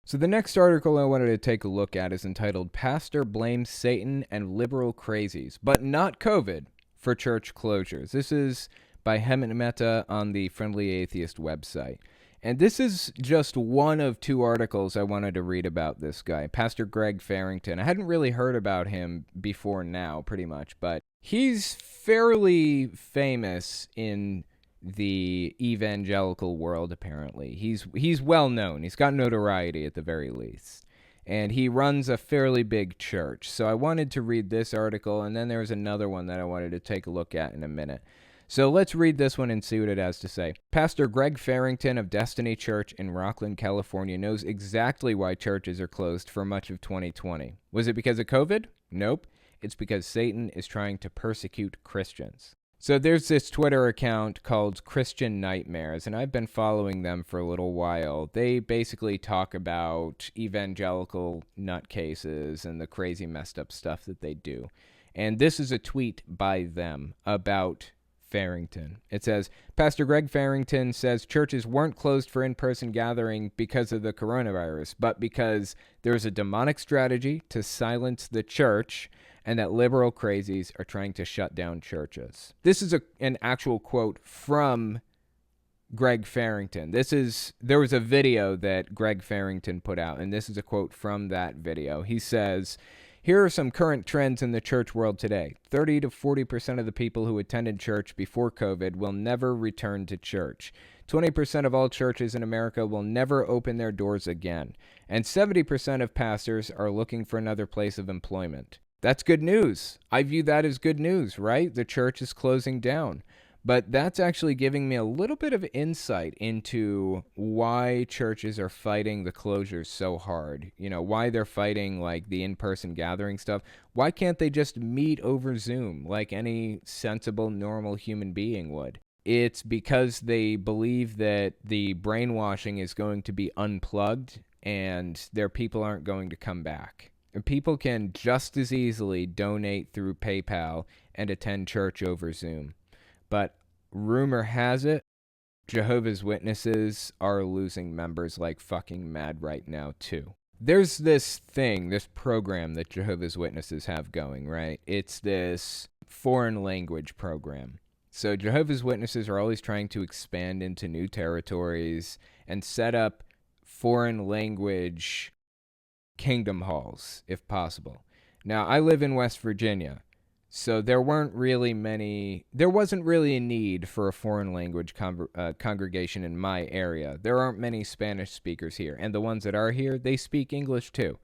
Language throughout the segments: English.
So the next article I wanted to take a look at is entitled Pastor Blames Satan and Liberal Crazies, but not COVID, for church closures. This is by Hemant Mehta on the Friendly Atheist website. And this is just one of two articles I wanted to read about this guy, Pastor Greg Farrington. I hadn't really heard about him before now, pretty much, but he's fairly famous in the evangelical world, apparently. He's well known. He's got notoriety at the very least. And he runs a fairly big church. So I wanted to read this article, and then there was another one that I wanted to take a look at in a minute. So let's read this one and see what it has to say. Pastor Greg Farrington of Destiny Church in Rockland, California knows exactly why churches are closed for much of 2020. Was it because of COVID? Nope. It's because Satan is trying to persecute Christians. So there's this Twitter account called Christian Nightmares, and I've been following them for a little while. They basically talk about evangelical nutcases and the crazy messed up stuff that they do. And this is a tweet by them about Farrington. It says, Pastor Greg Farrington says churches weren't closed for in-person gathering because of the coronavirus, but because there's a demonic strategy to silence the church and that liberal crazies are trying to shut down churches. This is an actual quote from Greg Farrington. There was a video that Greg Farrington put out, and this is a quote from that video. He says, here are some current trends in the church world today. 30 to 40% of the people who attended church before COVID will never return to church. 20% of all churches in America will never open their doors again. And 70% of pastors are looking for another place of employment. That's good news. I view that as good news, right? The church is closing down. But that's actually giving me a little bit of insight into why churches are fighting the closures so hard. You know, why they're fighting like the in-person gathering stuff. Why can't they just meet over Zoom like any sensible, normal human being would? It's because they believe that the brainwashing is going to be unplugged and their people aren't going to come back. And people can just as easily donate through PayPal and attend church over Zoom. But rumor has it, Jehovah's Witnesses are losing members like fucking mad right now, too. There's this program that Jehovah's Witnesses have going, right? It's this foreign language program. So Jehovah's Witnesses are always trying to expand into new territories and set up foreign language kingdom halls, if possible. Now, I live in West Virginia. So there wasn't really a need for a foreign language congregation in my area. There aren't many Spanish speakers here, and the ones that are here, they speak English too.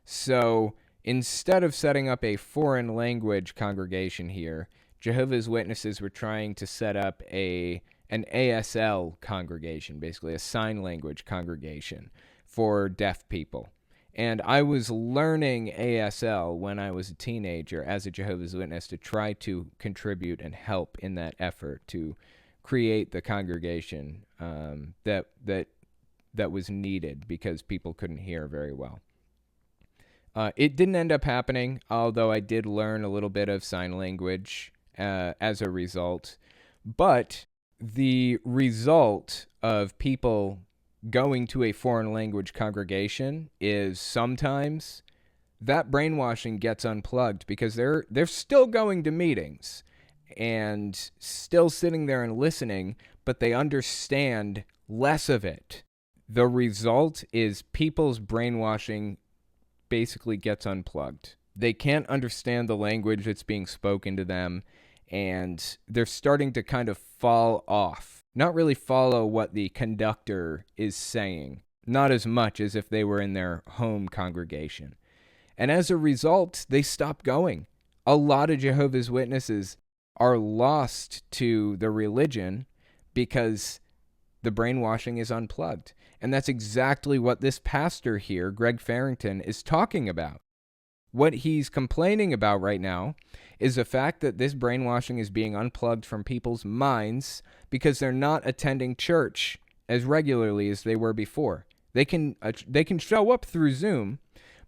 So instead of setting up a foreign language congregation here, Jehovah's Witnesses were trying to set up an ASL congregation, basically a sign language congregation for deaf people. And I was learning ASL when I was a teenager as a Jehovah's Witness to try to contribute and help in that effort to create the congregation that was needed because people couldn't hear very well. It didn't end up happening, although I did learn a little bit of sign language as a result. But the result of people going to a foreign language congregation is sometimes that brainwashing gets unplugged because they're still going to meetings and still sitting there and listening, but they understand less of it. The result is people's brainwashing basically gets unplugged. They can't understand the language that's being spoken to them, and they're starting to kind of fall off. Not really follow what the conductor is saying, not as much as if they were in their home congregation. And as a result, they stop going. A lot of Jehovah's Witnesses are lost to the religion because the brainwashing is unplugged. And that's exactly what this pastor here, Greg Farrington, is talking about. What he's complaining about right now is the fact that this brainwashing is being unplugged from people's minds because they're not attending church as regularly as they were before. They can show up through Zoom,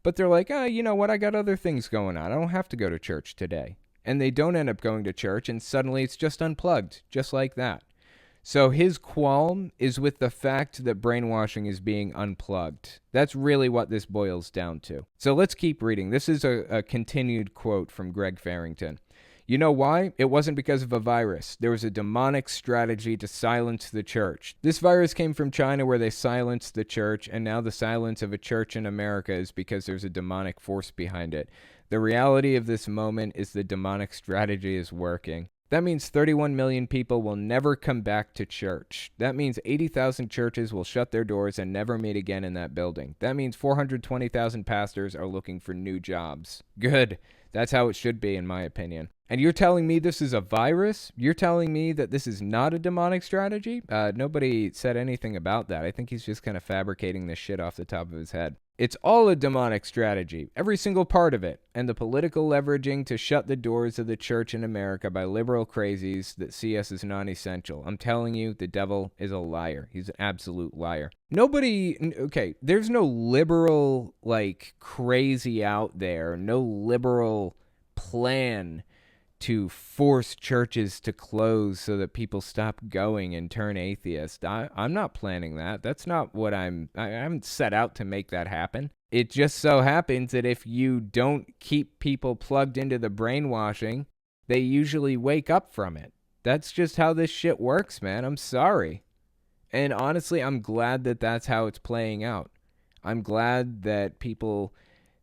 but they're like, you know what, I got other things going on. I don't have to go to church today. And they don't end up going to church, and suddenly it's just unplugged, just like that. So his qualm is with the fact that brainwashing is being unplugged. That's really what this boils down to. So let's keep reading. This is a continued quote from Greg Farrington. You know why? It wasn't because of a virus. There was a demonic strategy to silence the church. This virus came from China where they silenced the church, and now the silence of a church in America is because there's a demonic force behind it. The reality of this moment is the demonic strategy is working. That means 31 million people will never come back to church. That means 80,000 churches will shut their doors and never meet again in that building. That means 420,000 pastors are looking for new jobs. Good. That's how it should be, in my opinion. And you're telling me this is a virus? You're telling me that this is not a demonic strategy? Nobody said anything about that. I think he's just kind of fabricating this shit off the top of his head. It's all a demonic strategy, every single part of it, and the political leveraging to shut the doors of the church in America by liberal crazies that see us as non-essential. I'm telling you, the devil is a liar. He's an absolute liar. There's no liberal, crazy out there, no liberal plan to force churches to close so that people stop going and turn atheist. I'm not planning that. That's not what I haven't set out to make that happen. It just so happens that if you don't keep people plugged into the brainwashing, they usually wake up from it. That's just how this shit works, man. I'm sorry. And honestly, I'm glad that that's how it's playing out. I'm glad that people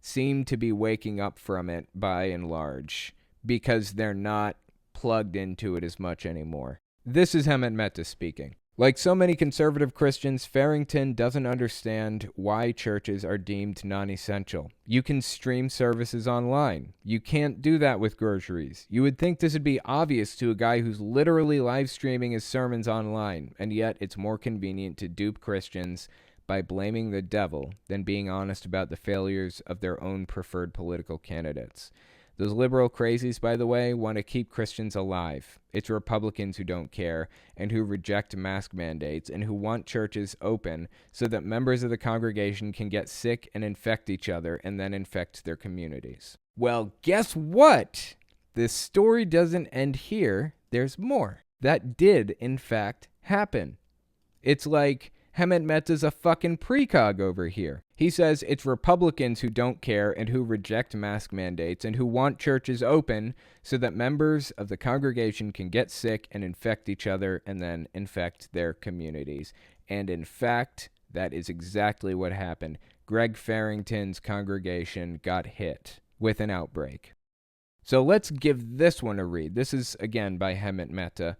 seem to be waking up from it by and large, because they're not plugged into it as much anymore. This is Hemant Mehta speaking. Like so many conservative Christians, Farrington doesn't understand why churches are deemed non-essential. You can stream services online. You can't do that with groceries. You would think this would be obvious to a guy who's literally live streaming his sermons online, and yet it's more convenient to dupe Christians by blaming the devil than being honest about the failures of their own preferred political candidates. Those liberal crazies, by the way, want to keep Christians alive. It's Republicans who don't care and who reject mask mandates and who want churches open so that members of the congregation can get sick and infect each other and then infect their communities. Well, guess what? This story doesn't end here. There's more. That did, in fact, happen. It's like Hemant Mehta's a fucking precog over here. He says it's Republicans who don't care and who reject mask mandates and who want churches open so that members of the congregation can get sick and infect each other and then infect their communities. And in fact, that is exactly what happened. Greg Farrington's congregation got hit with an outbreak. So let's give this one a read. This is, again, by Hemant Mehta.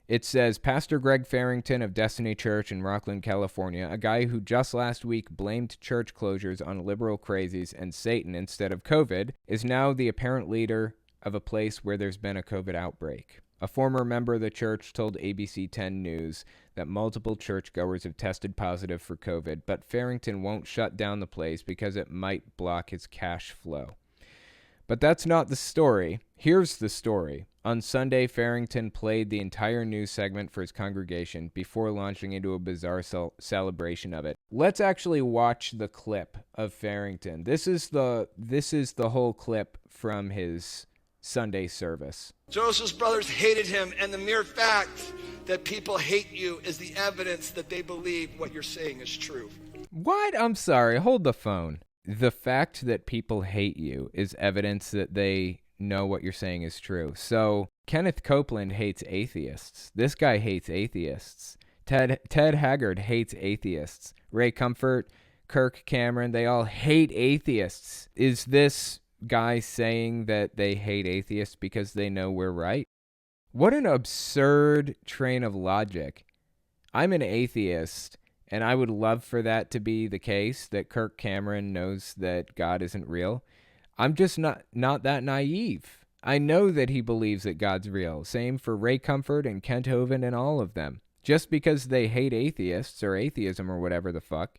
It says, Pastor Greg Farrington of Destiny Church in Rockland, California, a guy who just last week blamed church closures on liberal crazies and Satan instead of COVID, is now the apparent leader of a place where there's been a COVID outbreak. A former member of the church told ABC 10 News that multiple churchgoers have tested positive for COVID, but Farrington won't shut down the place because it might block his cash flow. But that's not the story. Here's the story. On Sunday, Farrington played the entire news segment for his congregation before launching into a bizarre celebration of it. Let's actually watch the clip of Farrington. This is the whole clip from his Sunday service. Joseph's brothers hated him, and the mere fact that people hate you is the evidence that they believe what you're saying is true. What? I'm sorry. Hold the phone. The fact that people hate you is evidence that they know what you're saying is true. So Kenneth Copeland hates atheists. This guy hates atheists. Ted Haggard hates atheists. Ray Comfort, Kirk Cameron, they all hate atheists. Is this guy saying that they hate atheists because they know we're right? What an absurd train of logic. I'm an atheist, and I would love for that to be the case, that Kirk Cameron knows that God isn't real. I'm just not that naive. I know that he believes that God's real. Same for Ray Comfort and Kent Hovind and all of them. Just because they hate atheists or atheism or whatever the fuck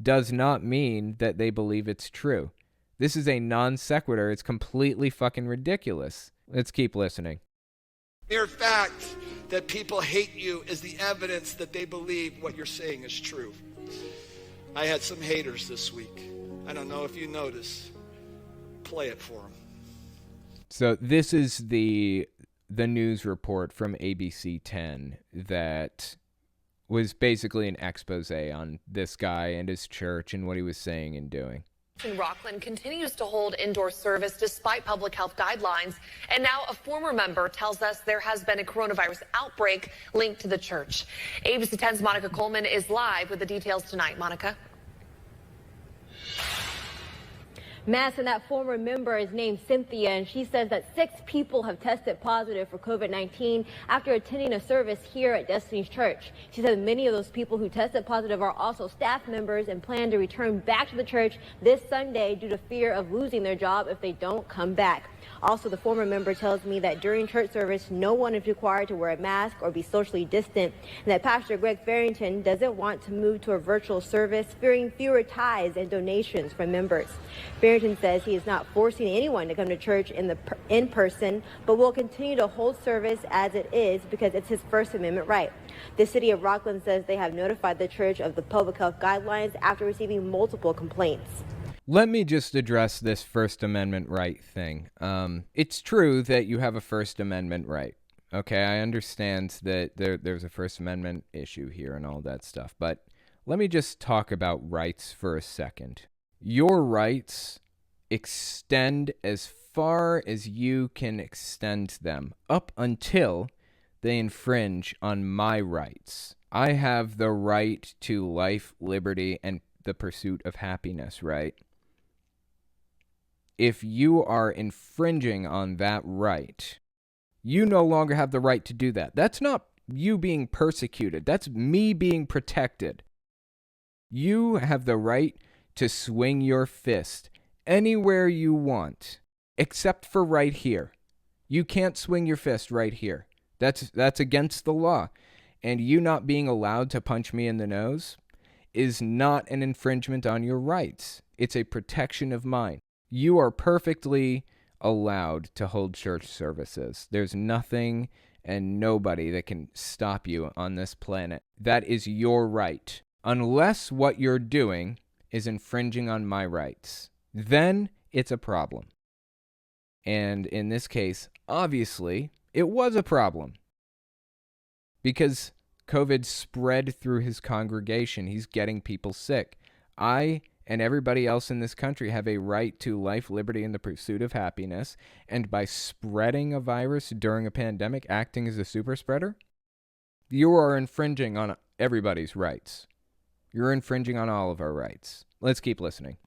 does not mean that they believe it's true. This is a non sequitur. It's completely fucking ridiculous. Let's keep listening. Mere fact that people hate you is the evidence that they believe what you're saying is true. I had some haters this week. I don't know if you noticed. Play it for them. So this is the news report from ABC 10 that was basically an expose on this guy and his church and what he was saying and doing. Rockland continues to hold indoor service despite public health guidelines. And now a former member tells us there has been a coronavirus outbreak linked to the church. ABC 10's Monica Coleman is live with the details tonight. Monica. Mass, and that former member is named Cynthia, and she says that 6 people have tested positive for COVID-19 after attending a service here at Destiny's Church. She said many of those people who tested positive are also staff members and plan to return back to the church this Sunday due to fear of losing their job if they don't come back. Also, the former member tells me that during church service, no one is required to wear a mask or be socially distant, and that Pastor Greg Farrington doesn't want to move to a virtual service, fearing fewer ties and donations from members. Farrington says he is not forcing anyone to come to church in person, but will continue to hold service as it is because it's his First Amendment right. The city of Rockland says they have notified the church of the public health guidelines after receiving multiple complaints. Let me just address this First Amendment right thing. It's true that you have a First Amendment right. Okay, I understand that there's a First Amendment issue here and all that stuff, but let me just talk about rights for a second. Your rights extend as far as you can extend them, up until they infringe on my rights. I have the right to life, liberty, and the pursuit of happiness, right? If you are infringing on that right, you no longer have the right to do that. That's not you being persecuted. That's me being protected. You have the right to swing your fist anywhere you want, except for right here. You can't swing your fist right here. That's against the law. And you not being allowed to punch me in the nose is not an infringement on your rights. It's a protection of mine. You are perfectly allowed to hold church services. There's nothing and nobody that can stop you on this planet. That is your right. Unless what you're doing is infringing on my rights, then it's a problem. And in this case, obviously, it was a problem. Because COVID spread through his congregation. He's getting people sick. I and everybody else in this country have a right to life, liberty, and the pursuit of happiness. And by spreading a virus during a pandemic, acting as a super spreader, you are infringing on everybody's rights. You're infringing on all of our rights. Let's keep listening.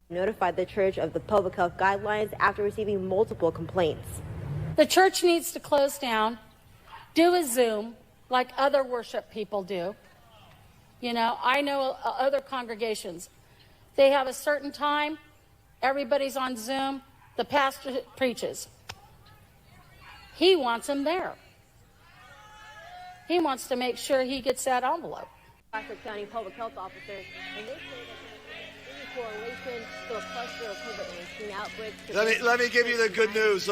Notified the church of the public health guidelines after receiving multiple complaints. The church needs to close down, do a Zoom like other worship people do. You know, I know other congregations. They have a certain time, everybody's on Zoom, the pastor preaches. He wants them there. He wants to make sure he gets that envelope. Placer County public health officers, and they say that there's any correlation to a cluster of COVID-19 outbreaks. Let me give you the good news.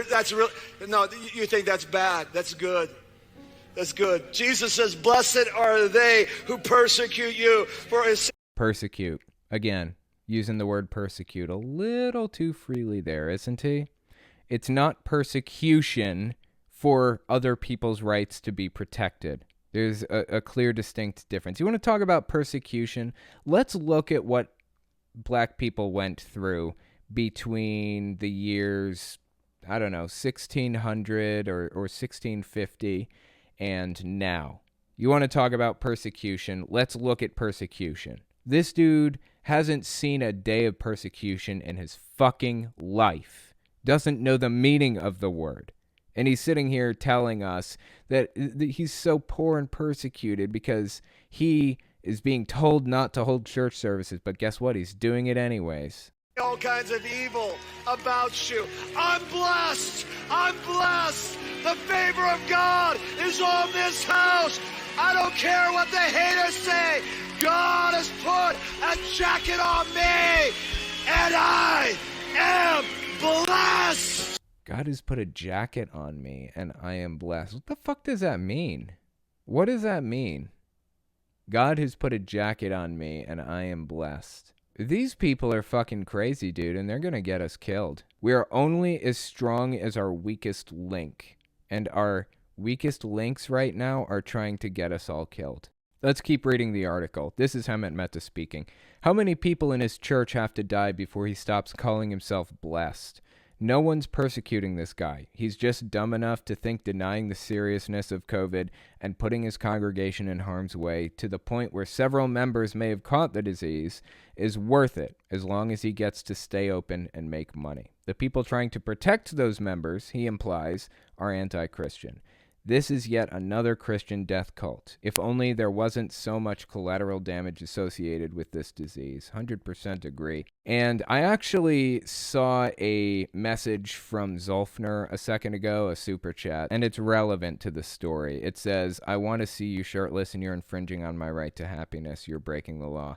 That's real. No, you think that's bad? That's good. That's good. Jesus says, "Blessed are they who persecute you for his." Persecute. Again, using the word persecute a little too freely there, isn't he? It's not persecution for other people's rights to be protected. There's a clear, distinct difference. You want to talk about persecution? Let's look at what black people went through between the years, 1600 or 1650 and now. You want to talk about persecution? Let's look at persecution. This dude hasn't seen a day of persecution in his fucking life. Doesn't know the meaning of the word. And he's sitting here telling us that he's so poor and persecuted because he is being told not to hold church services. But guess what? He's doing it anyways. All kinds of evil about you. I'm blessed. I'm blessed. The favor of God is on this house. I don't care what the haters say. God has put a jacket on me, and I am blessed. God has put a jacket on me, and I am blessed. What the fuck does that mean? What does that mean? God has put a jacket on me, and I am blessed. These people are fucking crazy, dude, and they're gonna get us killed. We are only as strong as our weakest link, and our weakest links right now are trying to get us all killed. Let's keep reading the article. This is Hemant Mehta speaking. How many people in his church have to die before he stops calling himself blessed? No one's persecuting this guy. He's just dumb enough to think denying the seriousness of COVID and putting his congregation in harm's way to the point where several members may have caught the disease is worth it as long as he gets to stay open and make money. The people trying to protect those members, he implies, are anti-Christian. This is yet another Christian death cult. If only there wasn't so much collateral damage associated with this disease. 100% agree. And I actually saw a message from Zolfner a second ago, a super chat, and it's relevant to the story. It says, I want to see you shirtless and you're infringing on my right to happiness. You're breaking the law.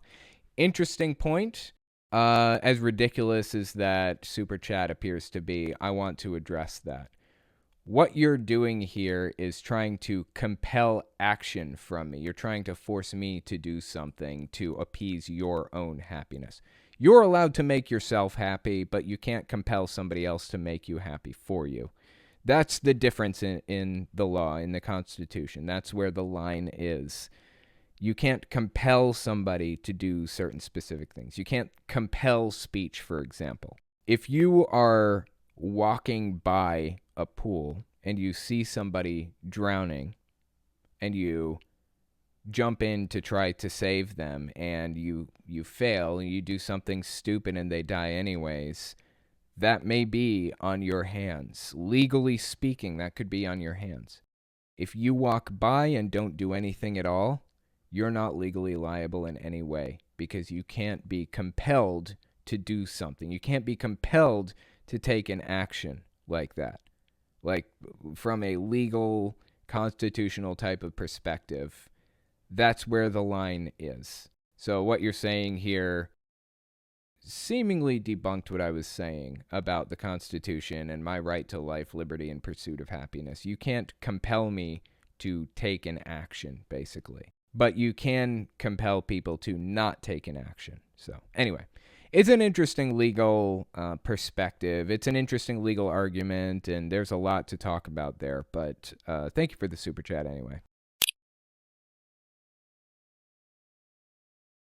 Interesting point. As ridiculous as that super chat appears to be, I want to address that. What you're doing here is trying to compel action from me. You're trying to force me to do something to appease your own happiness. You're allowed to make yourself happy, but you can't compel somebody else to make you happy for you. That's the difference in the law, in the Constitution. That's where the line is. You can't compel somebody to do certain specific things. You can't compel speech, for example. If you are walking by a pool and you see somebody drowning and you jump in to try to save them and you fail and you do something stupid and they die anyways, that may be on your hands. Legally speaking, that could be on your hands. If you walk by and don't do anything at all, you're not legally liable in any way because you can't be compelled to do something. You can't be compelled to take an action like that. Like, from a legal, constitutional type of perspective, that's where the line is. So what you're saying here seemingly debunked what I was saying about the Constitution and my right to life, liberty, and pursuit of happiness. You can't compel me to take an action, basically. But you can compel people to not take an action. So, anyway. It's an interesting legal perspective. It's an interesting legal argument, and there's a lot to talk about there. But thank you for the super chat anyway.